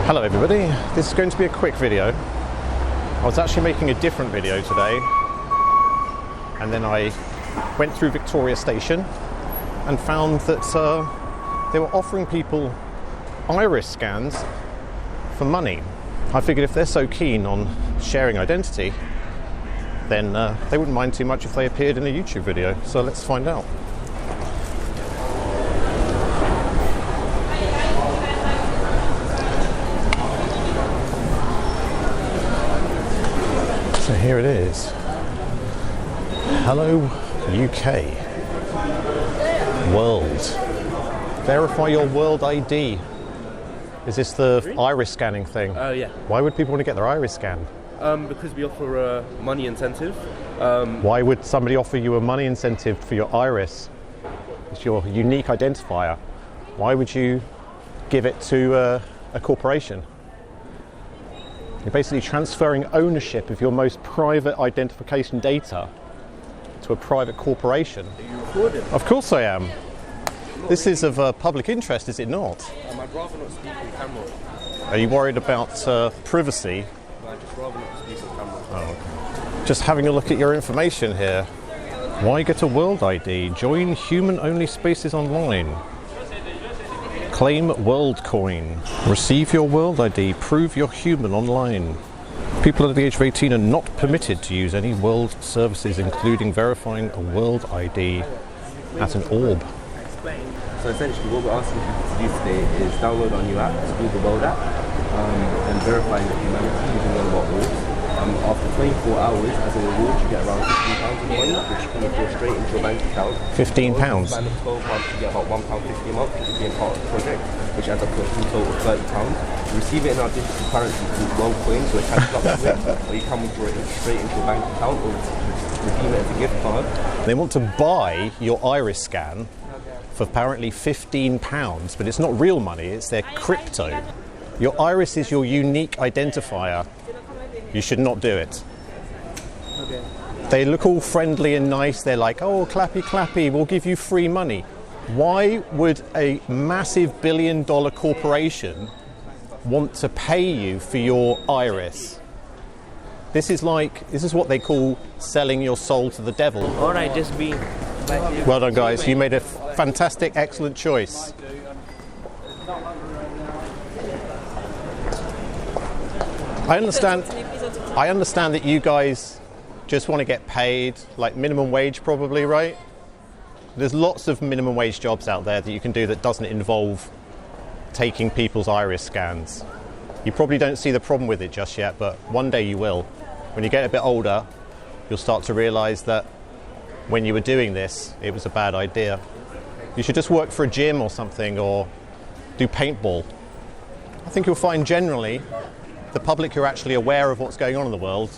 Hello everybody, this is going to be a quick video. I was actually making a different video today and then I went through Victoria Station and found that they were offering people iris scans for money. I figured if they're so keen on sharing identity, then they wouldn't mind too much if they appeared in a YouTube video. So let's find out. So here it is. Hello UK. World. Verify your world ID. Is this the iris scanning thing? Yeah. Why would people want to get their iris scanned? Because we offer a money incentive. Why would somebody offer you a money incentive for your iris? It's your unique identifier. Why would you give it to a corporation? You're basically transferring ownership of your most private identification data to a private corporation. Are you recording? Of course I am. This is of public interest, is it not? I'd rather not speak on camera. Are you worried about privacy? I'd just rather not speak on camera. Oh, okay. Just having a look at your information here. Why get a world ID? Join human-only spaces online. Claim WorldCoin. Receive your world ID. Prove you're human online. People under the age of 18 are not permitted to use any world services, including verifying a world ID at an orb. So essentially what we're asking people to do today is download our new app, it's called the World app, and verify your humanity using one of our orbs. After 24 hours, as a reward, you get around £15 in money, which you can withdraw straight into your bank account. £15? Over the span of 12 months, you get about £1.50 a month for being part of the project, which adds up to a full total of £30. Receive it in our digital currency called WorldCoin, so it can fluctuate, or you can withdraw it straight into your bank account or redeem it as a gift card. They want to buy your iris scan for apparently £15, but it's not real money, it's their crypto. Your iris is your unique identifier. You should not do it. Okay. They look all friendly and nice. They're like, oh, clappy, clappy, we'll give you free money. Why would a massive billion-dollar corporation want to pay you for your iris? This is what they call selling your soul to the devil. All right, just be. Well done, guys. You made a fantastic, excellent choice. I understand that you guys just want to get paid, like minimum wage probably, right? There's lots of minimum wage jobs out there that you can do that doesn't involve taking people's iris scans. You probably don't see the problem with it just yet, but one day you will. When you get a bit older, you'll start to realise that when you were doing this, it was a bad idea. You should just work for a gym or something, or do paintball. I think you'll find generally the public who are actually aware of what's going on in the world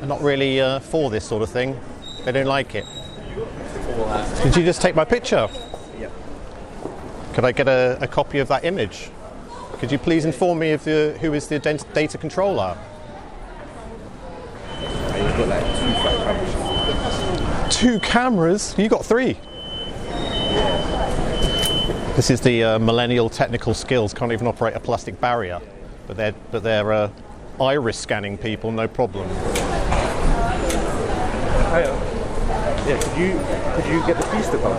are not really for this sort of thing. They don't like it. Did you just take my picture? Yeah. Could I get a copy of that image? Could you please inform me of who is the data controller? You've got like 2 front cameras. 2 cameras? You got 3. This is the millennial technical skills. Can't even operate a plastic barrier, but they're iris scanning people, no problem. Hiya. Yeah, could you get the police to come?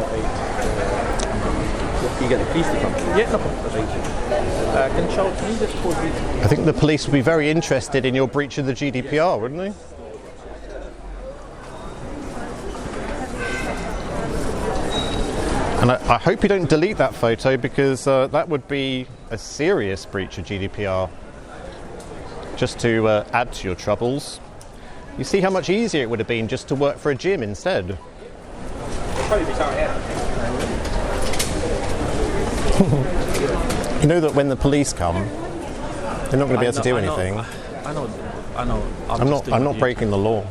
Can you get the police to come? Yeah, no problem. Thank you. Can you just pause these? I think the police would be very interested in your breach of the GDPR, wouldn't they? And I hope you don't delete that photo, because that would be a serious breach of GDPR. Just to add to your troubles. You see how much easier it would have been just to work for a gym instead. You know that when the police come, they're not going to be able to do anything. I know. I'm not breaking the law.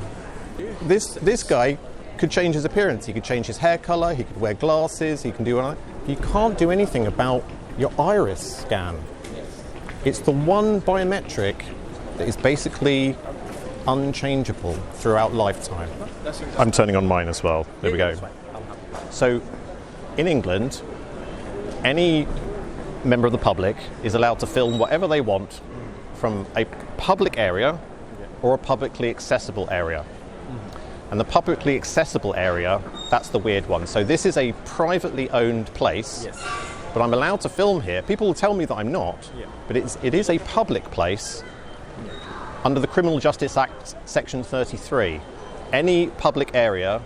This guy could change his appearance. He could change his hair colour. He could wear glasses. He can do anything. You can't do anything about your iris scan. It's the one biometric that is basically unchangeable throughout lifetime. I'm turning on mine as well. There we go. So, in England, any member of the public is allowed to film whatever they want from a public area or a publicly accessible area. And the publicly accessible area, that's the weird one. So this is a privately owned place, Yes. but I'm allowed to film here. People will tell me that I'm not, Yeah. but it is a public place under the Criminal Justice Act, Section 33. Any public area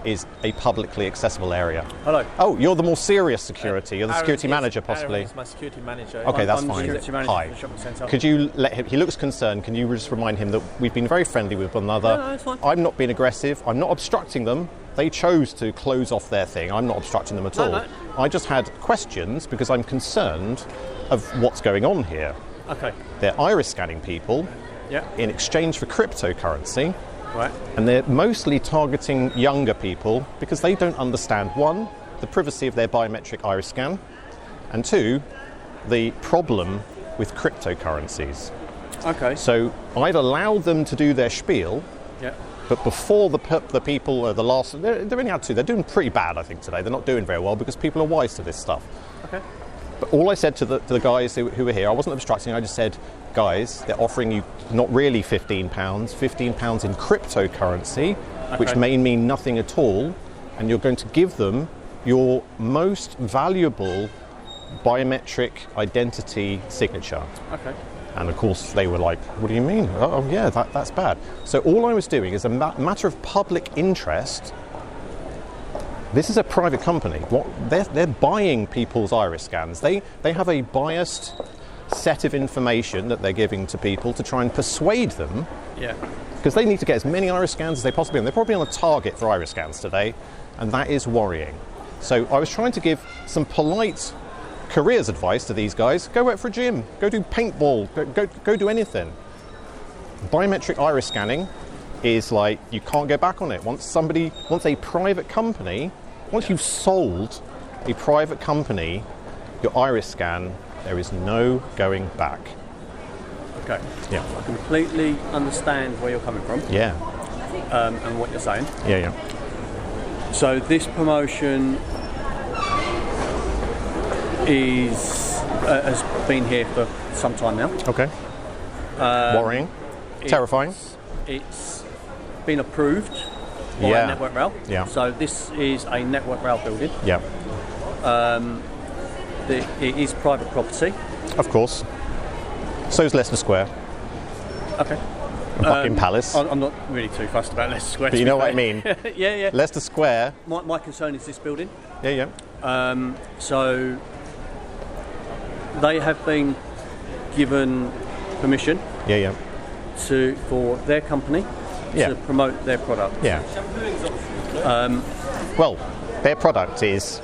is a publicly accessible area. Hello. Oh, you're the more serious security. You're the Aaron security is- manager, possibly. Aaron is my security manager. Okay, that's I'm fine. security manager Hi. for the shopping centre. Could you let him? He looks concerned. Can you just remind him that we've been very friendly with one another? No, it's fine. I'm not being aggressive. I'm not obstructing them. They chose to close off their thing. I'm not obstructing them at all. No. I just had questions because I'm concerned of what's going on here. Okay. They're iris scanning people Yeah. in exchange for cryptocurrency, Right. and they're mostly targeting younger people because they don't understand, one, the privacy of their biometric iris scan, and two, the problem with cryptocurrencies. Okay. So I've allowed them to do their spiel, Yeah. but before the people, the last, they've only had two. They're doing pretty bad, I think, today. They're not doing very well because people are wise to this stuff. Okay. But all I said to the guys who were here, I wasn't obstructing, I just said, guys, they're offering you not really £15 in cryptocurrency, which Okay. may mean nothing at all, and you're going to give them your most valuable biometric identity signature. Okay. And of course they were like, what do you mean? Oh yeah, that's bad. So all I was doing is a matter of public interest. This is a private company. They're buying people's iris scans. They have a biased set of information that they're giving to people to try and persuade them, Yeah. because they need to get as many iris scans as they possibly can. They're probably on a target for iris scans today, and that is worrying. So I was trying to give some polite careers advice to these guys. Go work for a gym. Go do paintball. Go do anything. Biometric iris scanning is like, you can't go back on it. Once a private company, once you've sold a private company your iris scan, there is no going back. Okay. Yeah. I completely understand where you're coming from Yeah. and what you're saying. Yeah. So this promotion has been here for some time now. Okay. Worrying. Terrifying. It's been approved by Yeah. Network Rail. Yeah. So this is a Network Rail building. Yeah. It is private property. Of course. So is Leicester Square. Okay. And Buckingham Palace. I'm not really too fussed about Leicester Square. But you know what I mean. Yeah. Leicester Square. My concern is this building. Yeah. So they have been given permission Yeah. for their company Yeah. to promote their product. Yeah. Well, their product is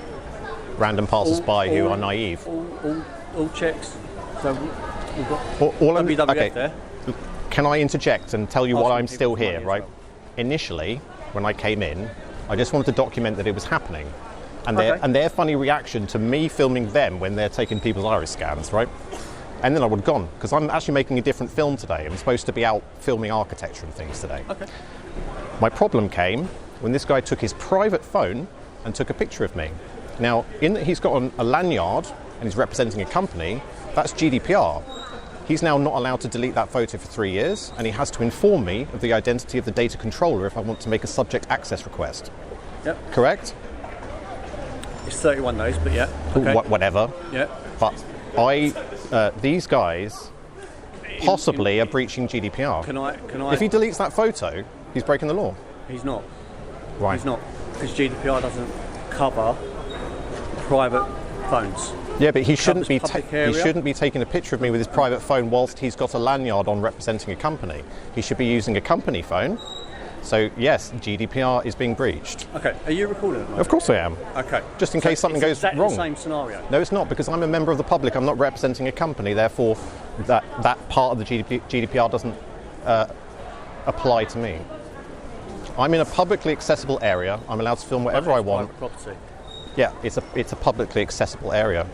random passers-by who are naive. All checks. So we've got All I'm, WWF okay. there. Can I interject and tell you why Asking I'm still people for here, money as right? well. Initially, when I came in, I just wanted to document that it was happening. And Okay. their funny reaction to me filming them when they're taking people's iris scans, right? And then I would have gone, because I'm actually making a different film today. I'm supposed to be out filming architecture and things today. Okay. My problem came when this guy took his private phone and took a picture of me. Now, in that he's got a lanyard and he's representing a company, that's GDPR. He's now not allowed to delete that photo for 3 years, and he has to inform me of the identity of the data controller if I want to make a subject access request. Yep. Correct? It's 31 days, but yeah. Okay. Whatever. Yeah. But these guys possibly are breaching GDPR. Can I? If he deletes that photo, he's breaking the law. He's not. Right. He's not, because GDPR doesn't cover private phones. Yeah, but he shouldn't be public area. he shouldn't be taking a picture of me with his private phone whilst he's got a lanyard on representing a company. He should be using a company phone. So yes, GDPR is being breached. Okay. Are you recording it? Of course I am. Okay. Just in case something it's goes exactly wrong. the same scenario. No, it's not, because I'm a member of the public. I'm not representing a company. Therefore, that part of the GDPR doesn't apply to me. I'm in a publicly accessible area. I'm allowed to film whatever I want. Private property. Yeah, it's a publicly accessible area.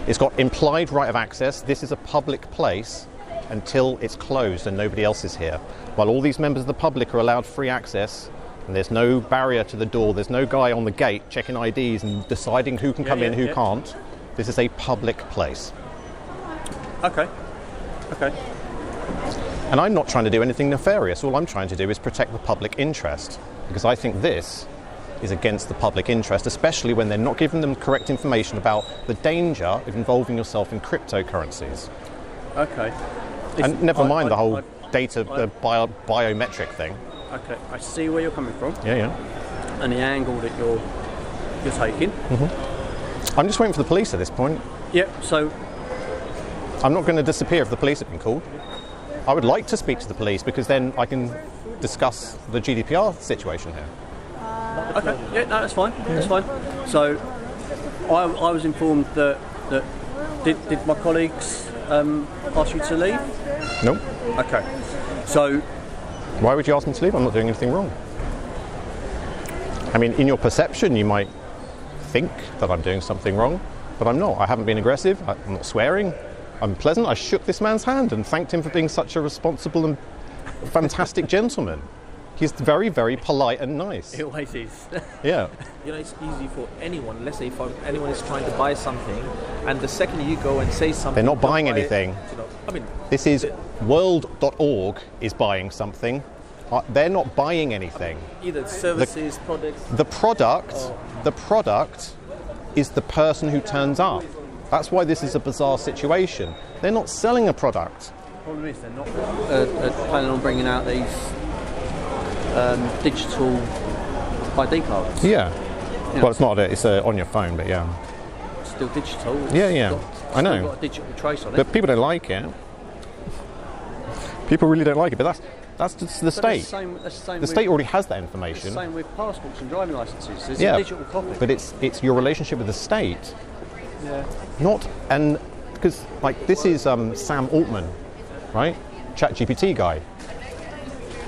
It's got implied right of access. This is a public place until it's closed and nobody else is here. While all these members of the public are allowed free access, and there's no barrier to the door, there's no guy on the gate checking IDs and deciding who can come in, who can't. This is a public place. Okay. And I'm not trying to do anything nefarious. All I'm trying to do is protect the public interest, because I think this is against the public interest, especially when they're not giving them correct information about the danger of involving yourself in cryptocurrencies. Okay. And never mind the whole data, the biometric thing. Okay, I see where you're coming from Yeah. and the angle that you're taking. I'm just waiting for the police at this point. Yep. So I'm not going to disappear if the police have been called. I would like to speak to the police because then I can discuss the GDPR situation here. okay. Yeah, no, that's fine. That's fine. So I was informed that did my colleagues ask you to leave? Nope. Okay. So Why would you ask me to leave? I'm not doing anything wrong. I mean, in your perception, you might think that I'm doing something wrong, but I'm not. I haven't been aggressive. I'm not swearing. I'm pleasant. I shook this man's hand and thanked him for being such a responsible and fantastic gentleman. He's very, very polite and nice. it always is. Yeah. You know, it's easy for anyone. Let's say if anyone is trying to buy something, and the second you go and say something, They're not don't buying buy it, anything. you know, I mean, This is world.org is buying something. They're not buying anything. either services, products. The product is the person who turns up. That's why this is a bizarre situation. They're not selling a product. The problem is they're not planning on bringing out these digital ID cards. Yeah. Well, it's not. It's on your phone, but yeah. It's still digital. It's Yeah. I know. Still got a digital trace on it. But people don't like it. People really don't like it. But that's just the But state. that's the same The state already has that information. It's the same with passports and driving licenses. There's Yeah. a digital copy. But it's your relationship with the state. Yeah. Because like this is Sam Altman, right? ChatGPT guy.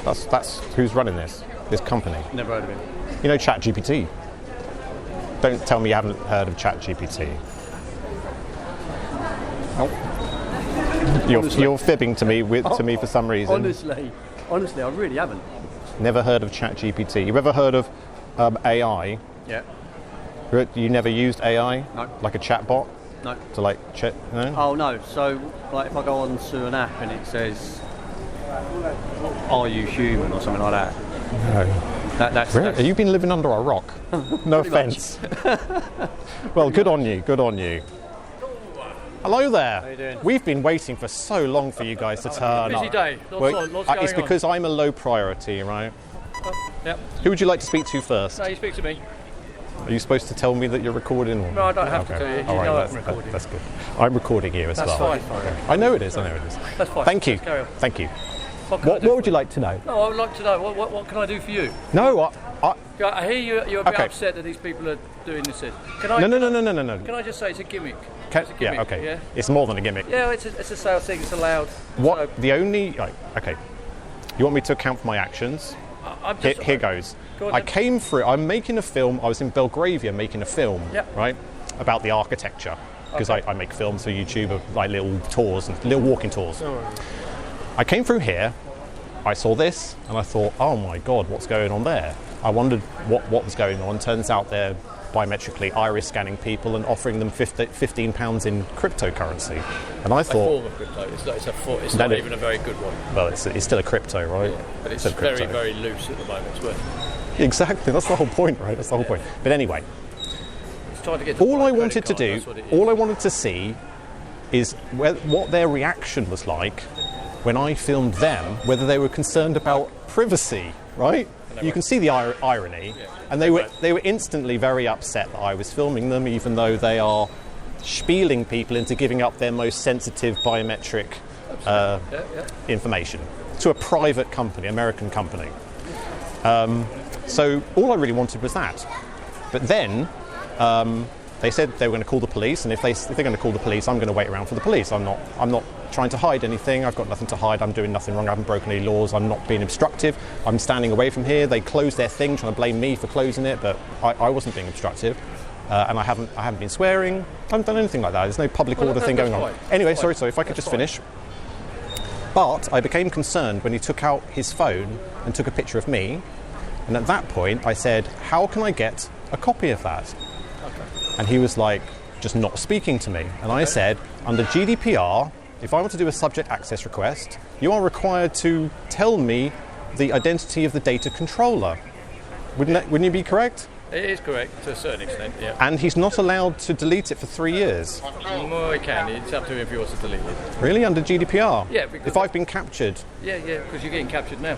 That's who's running this company. Never heard of him. You know ChatGPT. Don't tell me you haven't heard of ChatGPT. You're fibbing to me for some reason. Honestly, I really haven't. Never heard of ChatGPT. You've ever heard of AI? Yeah. You never used AI? No. Like a chatbot? No. To like chat? No. Oh no. So, like, if I go on to an app and it says, "Are you human?" or something like that. No. That's Really? Have you been living under a rock? No offence. Well, good on you. Good on you. Hello there. How you doing? We've been waiting for so long for you guys to turn up. Busy day. Lots going it's because I'm a low priority, right? Yep. Who would you like to speak to first? No, you speak to me. Are you supposed to tell me that you're recording? Or? No, I don't have to tell you. You All right, know I'm recording. that's good. I'm recording you as That's well. fine. Okay. I know it is. That's fine. Thank you. Let's carry on. Thank you. What can I do What would for you like to know? No, I would like to know what can I do for you? No, I hear you're a bit Okay. upset that these people are doing this. Can I? no. Can I just say it's a gimmick? Can- It's a gimmick, yeah, okay. yeah? It's more than a gimmick. Yeah, it's a sales thing. It's allowed. What? So, The only. Right, okay. You want me to account for my actions? I'm Here, just, here goes. Go on I then. came through. I'm making a film. I was in Belgravia making a film, Yep. right, about the architecture because I make films for YouTube of like little tours and little walking tours. I came through here. I saw this and I thought, oh my God, what's going on there? I wondered what was going on. Turns out they're biometrically iris scanning people and offering them £15 in cryptocurrency. And I a form thought, of crypto. It's No, not no. even a very good one. well, it's still a crypto, right? But it's Still very, crypto. very loose at the moment. Exactly. That's the whole point, right? That's the whole point. But anyway, It's trying to get to all buy I a credit wanted to card, do, that's what it is. all I wanted to see is what their reaction was like when I filmed them, whether they were concerned about privacy, right? You can see the irony, and they were instantly very upset that I was filming them, even though they are spieling people into giving up their most sensitive biometric information to a private company, American company. So all I really wanted was that. But then they said they were going to call the police, and if they're going to call the police, I'm going to wait around for the police. I'm not trying to hide anything. I've got nothing to hide. I'm doing nothing wrong. I haven't broken any laws. I'm not being obstructive. I'm standing away from here. They closed their thing, trying to blame me for closing it, but I wasn't being obstructive. And I haven't been swearing. I haven't done anything like that. There's no public order thing going on. Anyway, sorry, if I could just finish. But I became concerned when he took out his phone and took a picture of me. And at that point, I said, how can I get a copy of that? And he was like, just not speaking to me. And I said, under GDPR, if I want to do a subject access request, you are required to tell me the identity of the data controller. Wouldn't you be correct? It is correct to a certain extent, yeah. And he's not allowed to delete it for 3 years. Well, he can. It's up to him if he wants to delete it. Really? Under GDPR? Yeah, because if I've been captured? Yeah, because you're getting captured now.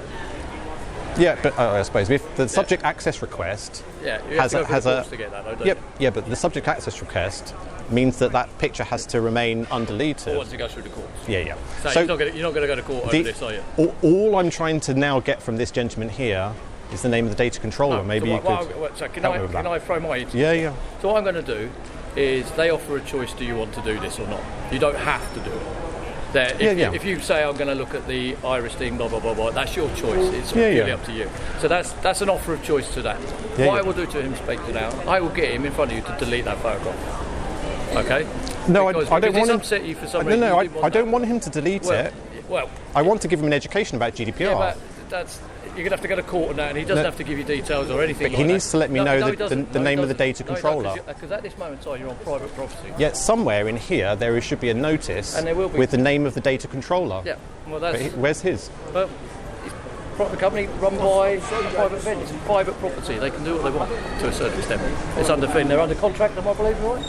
Yeah, but I suppose if the subject access request Yeah, you have to go through the courts to get that, though, don't you? Yeah, but the subject access request means that picture has to remain undeleted. Or once it goes through the courts. Yeah. So you're not going to go to court over this, are you? All I'm trying to now get from this gentleman here is the name of the data controller. Maybe you could. So can help me with that. I throw my into Yeah. So what I'm going to do is they offer a choice: do you want to do this or not? You don't have to do it. If you say I'm going to look at the iris thing, blah blah blah blah, that's your choice. It's purely up to you. So that's an offer of choice to that. What I will do to him, speak to now, I will get him in front of you to delete that photograph. Okay? No, because I don't want him. Upset you for some reason. No, I don't want him to delete it. Well, I want to give him an education about GDPR. Yeah, but you're going to have to go to court on that, and he doesn't have to give you details or anything. But he needs to let me know the name of the data controller. Because at this moment in time, you're on private property. Yet somewhere in here there should be a notice with the name of the data controller. Yeah, well that's. Where's his? Well, it's a private company run by private vendors. It's private property. They can do what they want to a certain extent. It's under they're under contract, am I believing right?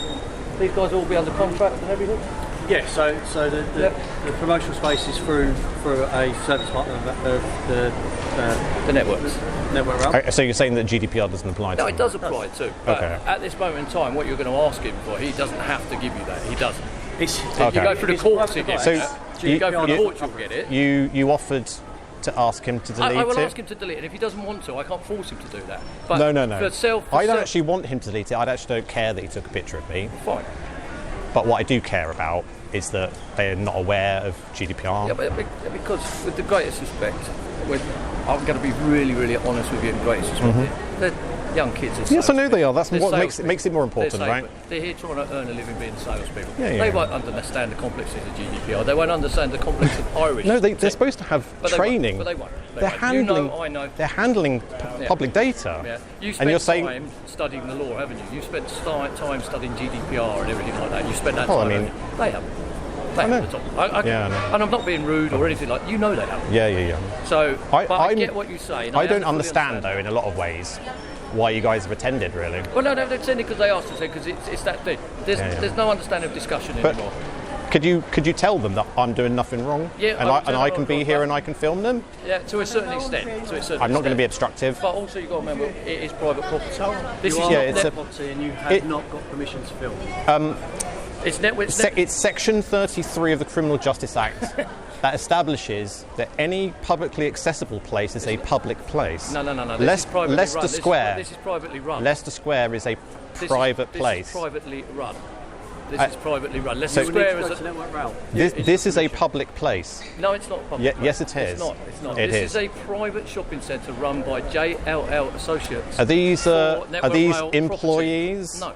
These guys will all be under contract and everything. Yeah, so the promotional space is through a service partner of the networks. Network realm. So you're saying that GDPR doesn't apply to No, him? it does apply too. But at this moment in time, what you're going to ask him for, he doesn't have to give you that. He doesn't. You go through the courts to get it. So you go through the courts, you'll get it. You offered to ask him to delete it? I will ask him to delete it. If he doesn't want to, I can't force him to do that. But no. I don't actually want him to delete it. I actually don't care that he took a picture of me. Fine. But what I do care about is that they're not aware of GDPR. Yeah, but because with the greatest respect, I'm going to be really, really honest with you in the greatest respect. They're young kids. Yes, I know they are. That's what makes it more important, right? They're here trying to earn a living being salespeople. Yeah. They won't understand the complexities of GDPR. They won't understand the complex of Irish. No, they're supposed to have training. But they won't. They're handling. I know. They're handling public data. Yeah. You and you're spent saying time studying the law, haven't you? You spent time studying GDPR and everything like that. You spent that Well, time. I mean, they haven't. They haven't at all. And I'm not being rude or anything like. You know they haven't. Yeah. So, I get what you say. I don't understand though, in a lot of ways, why you guys have attended, really. Well, no, they've attended because they asked us to, because it's that thing. There's no understanding of discussion anymore. Could you tell them that I'm doing nothing wrong? Yeah, and I can be here and I can film them? Yeah, to a certain extent. I'm not going to be obstructive. But also you've got to remember, it is private property. This is not property, and you have not got permission to film. It's Section 33 of the Criminal Justice Act that establishes that any publicly accessible place is a public place. No. Leicester Square. This is privately run. Leicester Square is a private place. This is privately run. Leicester Square is a network realm. This is a public place. No, it's not public. Yes, it is. It's not. It this is a private shopping centre run by JLL Associates. Are these employees? No.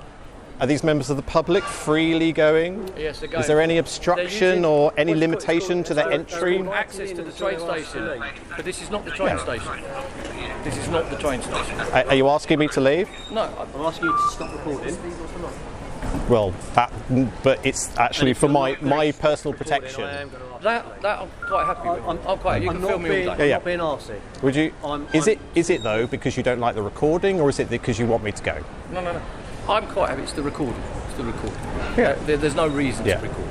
Are these members of the public freely going? Yes, they're going. Is there any obstruction or any limitation to their entry? Access to the train station. But this is not the train station. This is not the train station. Are you asking me to leave? No. I'm asking you to stop recording. Well, but it's actually for my personal protection. That I'm quite happy with. I'm quite. You can film me all day. I'm not being arsey. Would you? Is it though because you don't like the recording, or is it because you want me to go? No. I'm quite happy. It's the recording. Yeah. There's no reason to record.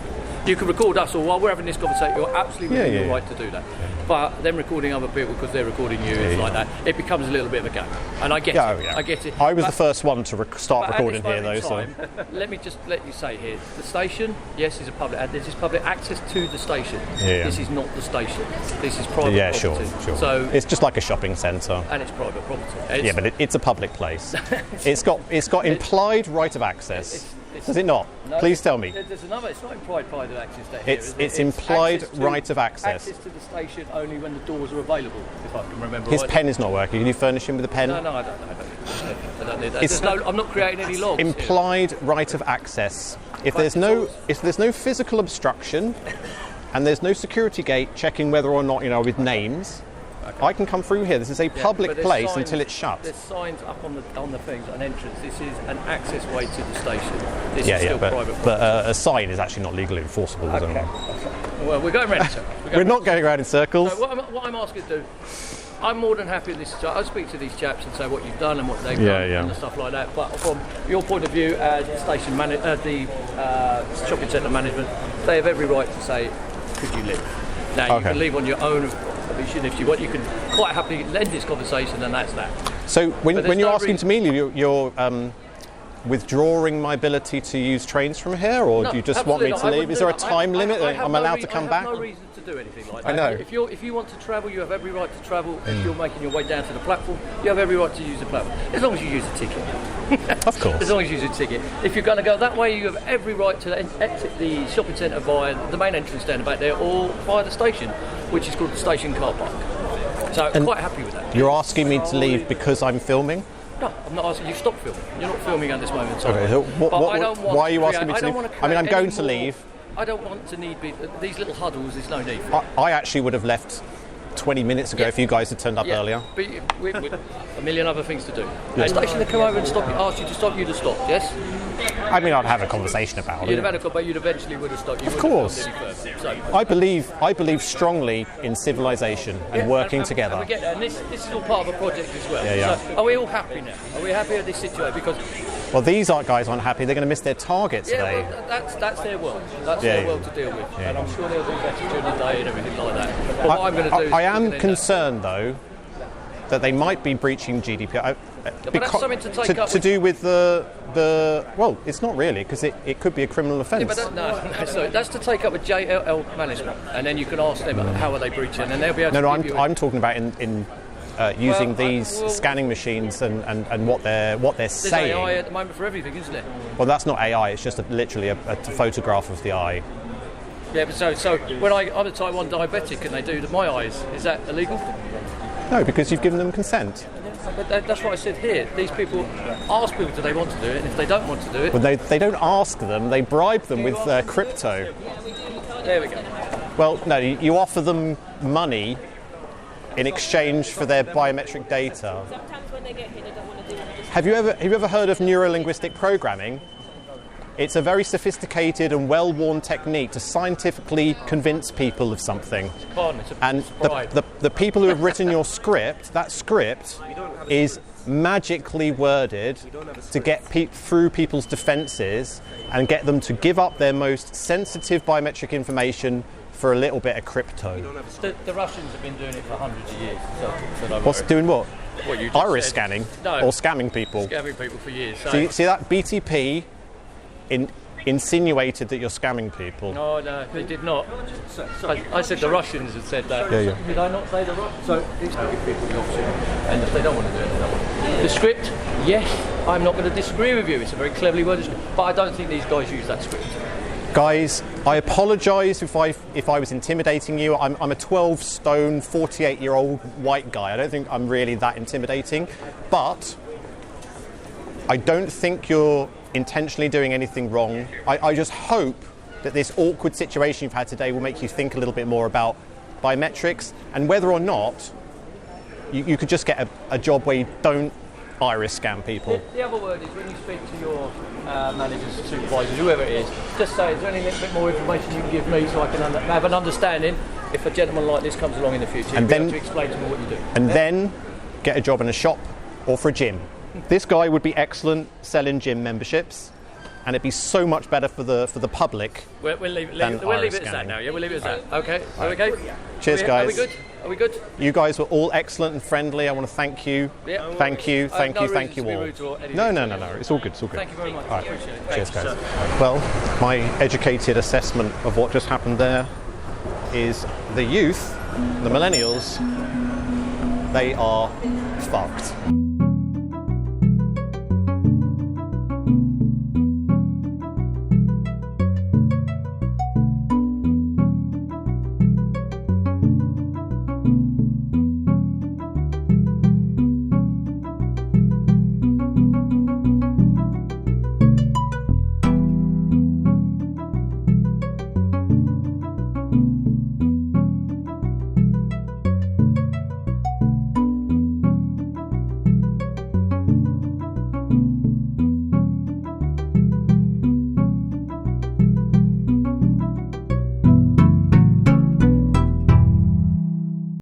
You can record us, or while we're having this conversation, you're absolutely within your right to do that. But them recording other people because they're recording you, it's like that. It becomes a little bit of a game, and I get it. I get it. I was the first one to start recording here, though. So let me just let you say here: the station, yes, is a public. This is public access to the station. This is not the station. This is private property. Sure. So it's just like a shopping centre, and it's private property. But it's a public place. It's got implied right of access. Does it not? No, please tell me. There's another. It's not implied right of access. It's implied right of access. Access to the station only when the doors are available. If I can remember. His pen is not working. Can you furnish him with a pen? No, I don't need that. I'm not creating any logs. Implied right of access. If there's no physical obstruction, and there's no security gate checking whether or not with names. I can come through here. This is a public but there's place signs- until it's shut. There's signs up on the things, an entrance. This is an access way to the station. This Yeah, is still but private. a sign is actually not legally enforceable, is it? Well, we're going round in circles. We're not going around in circles. So what I'm asking to do, I'm more than happy with this. I'll speak to these chaps and say what you've done and what they've done and stuff like that. But from your point of view as the station shopping centre management, they have every right to say, could you leave? Now, you can leave on your own volition if you want. You can quite happily end this conversation, and that's that. So when you're asking reason- to me, you're withdrawing my ability to use trains from here, or do you just want me to leave? Is there a time limit? I'm allowed to come back? I have no reason to do anything like that. I know. If you want to travel, you have every right to travel. If you're making your way down to the platform, you have every right to use the platform, as long as you use a ticket. Of course. As long as you use a ticket. If you're going to go that way, you have every right to exit the shopping centre via the main entrance down the back there, or via the station, which is called the station car park. So I'm quite happy with that. You're asking me to leave because I'm filming? No, I'm not asking you to stop filming. You're not filming at this moment in time. Okay, so why are you to asking me create- to I don't leave? want to I mean, I'm create going any to more- leave. I don't want to need these little huddles. There's no need for it. I actually would have left 20 minutes ago if you guys had turned up earlier. But we a million other things to do. A station to come over and stop you, ask you to stop, you'd have stopped, yes? I mean, I'd have a conversation about You'd it. have had a call, but you'd eventually would have stopped. You Of wouldn't have course. gone any further. So, I believe strongly in civilization and working together. And we get that, and this is all part of a project as well. Yeah. So, are we all happy now? Are we happy at this situation? Because Well, these guys aren't happy. They're going to miss their target today. well, that's their world. That's their world to deal with. And I'm sure they'll do better during the day and everything like that. But what I'm going to do is I am we're gonna- concerned, though, that they might be breaching GDPR. that's something to take up to with- do with the well, it's not really, because it could be a criminal offence. But no, so that's to take up with JLL management, and then you can ask them how are they breaching, and they'll be able to give you I'm talking about in using these scanning machines and what they're There's saying. AI at the moment for everything, isn't it? Well, that's not AI. It's just literally a photograph of the eye. Yeah, but so when I'm a type 1 diabetic and they do my eyes, is that illegal? No, because you've given them consent. But that's what I said here. These people ask people do they want to do it, and if they don't want to do it, Well, they don't ask them. They bribe them with crypto. there we go. Well, no, you offer them money in exchange for their biometric data. Sometimes when they get here, they don't want to do it. Have you ever heard of neuro-linguistic programming? It's a very sophisticated and well-worn technique to scientifically convince people of something. Pardon, it's a And bribe. the people who have written your script, that script is magically worded to get through people's defences and get them to give up their most sensitive biometric information for a little bit of crypto. The Russians have been doing it for hundreds of years. So don't What's worry. doing what? What you just Iris said. scanning No. or scamming people? Scamming people for years. So. See that BTP insinuated that you're scamming people. No, they did not. I said the Russians had said that. Yeah. Did I not say the Russians? So these people the option, and if they don't want to do it, they don't want to do it. The script, yes, I'm not going to disagree with you. It's a very cleverly worded script, but I don't think these guys use that script. Guys, I apologise if I was intimidating you. I'm a 12-stone, 48-year-old white guy. I don't think I'm really that intimidating, but I don't think you're intentionally doing anything wrong. I just hope that this awkward situation you've had today will make you think a little bit more about biometrics and whether or not you could just get a job where you don't iris scan people. The other word is when you speak to your managers, supervisors, whoever it is, just say, is there any little bit more information you can give me so I can have an understanding if a gentleman like this comes along in the future, And you'll be able then- to explain to me what you do. And then get a job in a shop or for a gym. This guy would be excellent selling gym memberships, and it'd be so much better for the public. We'll leave than it iris as that scanning. now. Yeah, we'll leave it as that. Okay. Are we okay? Cheers, Are we guys. good? Are we good? You guys were all excellent and friendly. I want to thank you. Yeah. Thank you, I have no thank reason you to be all. rude or anything. No. It's all good. It's all good. Thank you very much. All right. Appreciate it. Cheers, Thank you, guys. sir. Well, my educated assessment of what just happened there is the youth, the millennials, they are fucked.